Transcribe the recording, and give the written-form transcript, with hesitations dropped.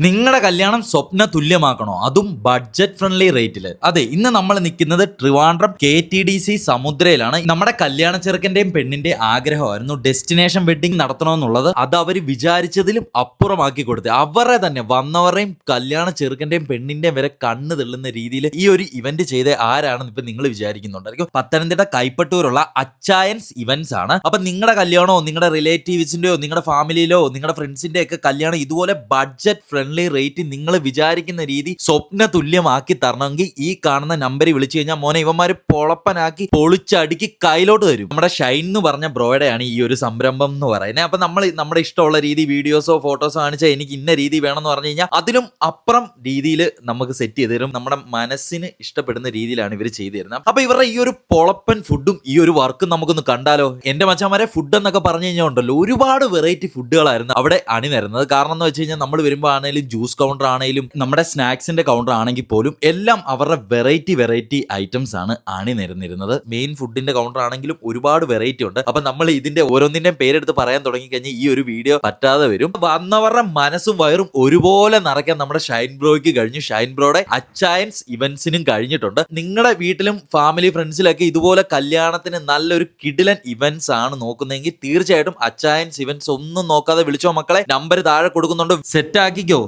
നിങ്ങളുടെ കല്യാണം സ്വപ്ന തുല്യമാക്കണോ? അതും ബഡ്ജറ്റ് ഫ്രണ്ട്ലി റേറ്റിൽ. അതെ, ഇന്ന് നമ്മൾ നിൽക്കുന്നത് ട്രിവാൻഡ്രം KTDC സമുദ്രയിലാണ്. നമ്മുടെ കല്യാണ ചെറുക്കന്റെയും പെണ്ണിന്റെ ആഗ്രഹമായിരുന്നു ഡെസ്റ്റിനേഷൻ വെഡിങ് നടത്തണമെന്നുള്ളത്. അത് അവർ വിചാരിച്ചതിലും അപ്പുറമാക്കി കൊടുത്തത്. അവരെ തന്നെ വന്നവരെയും കല്യാണ ചെറുക്കന്റെയും പെണ്ണിന്റെയും വരെ കണ്ണ് തെള്ളുന്ന രീതിയിൽ ഈ ഒരു ഇവന്റ് ചെയ്ത ആരാണെന്ന് ഇപ്പൊ നിങ്ങൾ വിചാരിക്കുന്നുണ്ടായിരിക്കും. പത്തനംതിട്ട കൈപ്പട്ടൂരുള്ള അച്ചായൻസ് ഇവന്റ്സ് ആണ്. അപ്പൊ നിങ്ങളുടെ കല്യാണമോ നിങ്ങളുടെ റിലേറ്റീവ്സിന്റെയോ നിങ്ങളുടെ ഫാമിലിയിലോ നിങ്ങളുടെ ഫ്രണ്ട്സിന്റെ ഒക്കെ കല്യാണം ഇതുപോലെ ബഡ്ജറ്റ് റേറ്റ് നിങ്ങൾ വിചാരിക്കുന്ന രീതി സ്വപ്ന തുല്യമാക്കി തരണമെങ്കിൽ ഈ കാണുന്ന നമ്പറിൽ വിളിച്ചു കഴിഞ്ഞാൽ മോനെ ഇവന്മാര് പൊളപ്പനാക്കി പൊളിച്ചടുക്കി കയ്യിലോട്ട് തരും. നമ്മുടെ ഷൈൻ എന്ന് പറഞ്ഞ ബ്രോയുടെയാണ് ഈ ഒരു സംരംഭം എന്ന് പറയുന്നത്. അപ്പൊ നമ്മൾ നമ്മുടെ ഇഷ്ടമുള്ള രീതി വീഡിയോസോ ഫോട്ടോസോ കാണിച്ചാൽ എനിക്ക് ഇന്ന രീതി വേണമെന്ന് പറഞ്ഞു കഴിഞ്ഞാൽ അതിലും അപ്പുറം രീതിയിൽ നമുക്ക് സെറ്റ് ചെയ്ത് തരും. നമ്മുടെ മനസ്സിന് ഇഷ്ടപ്പെടുന്ന രീതിയിലാണ് ഇവർ ചെയ്തു തരുന്നത്. അപ്പൊ ഇവരുടെ ഈ ഒരു പൊളപ്പൻ ഫുഡും ഈ ഒരു വർക്കും നമുക്കൊന്ന് കണ്ടാലോ? എന്റെ മച്ചാമാരെ, ഫുഡ് എന്നൊക്കെ പറഞ്ഞു കഴിഞ്ഞാൽ ഉണ്ടല്ലോ ഒരുപാട് വെറൈറ്റി ഫുഡുകളായിരുന്നു അവിടെ അണിനിരുന്നത്. കാരണം എന്ന് വെച്ച് കഴിഞ്ഞാൽ നമ്മൾ വരുമ്പോൾ ആണെങ്കിലും ജ്യൂസ് കൗണ്ടർ ആണെങ്കിലും നമ്മുടെ സ്നാക്സിന്റെ കൗണ്ടർ ആണെങ്കിൽ പോലും എല്ലാം അവരുടെ വെറൈറ്റി ഐറ്റംസ് ആണ് അണിനിരന്നിരുന്നത്. മെയിൻ ഫുഡിന്റെ കൗണ്ടർ ആണെങ്കിലും ഒരുപാട് വെറൈറ്റി ഉണ്ട്. അപ്പൊ നമ്മൾ ഇതിന്റെ ഓരോന്നിന്റെയും പേരെടുത്ത് പറയാൻ തുടങ്ങി കഴിഞ്ഞാൽ ഈ ഒരു വീഡിയോ പറ്റാതെ വരും. വന്നവരുടെ മനസ്സും വയറും ഒരുപോലെ നിറയ്ക്കാൻ നമ്മുടെ ഷൈൻ ബ്രോയ്ക്ക് കഴിഞ്ഞു. ഷൈൻ ബ്രോയുടെ അച്ചായൻസ് ഇവന്റ്സിനും കഴിഞ്ഞിട്ടുണ്ട്. നിങ്ങളുടെ വീട്ടിലും ഫാമിലി ഫ്രണ്ട്സിലൊക്കെ ഇതുപോലെ കല്യാണത്തിന് നല്ലൊരു കിടിലൻ ഇവന്റ്സ് ആണ് നോക്കുന്നതെങ്കിൽ തീർച്ചയായിട്ടും അച്ചായൻസ് ഇവന്റ്സ് ഒന്നും നോക്കാതെ വിളിച്ചോ മക്കളെ. നമ്പർ താഴെ കൊടുക്കുന്നുണ്ട്, സെറ്റ് ആക്കിക്കോ.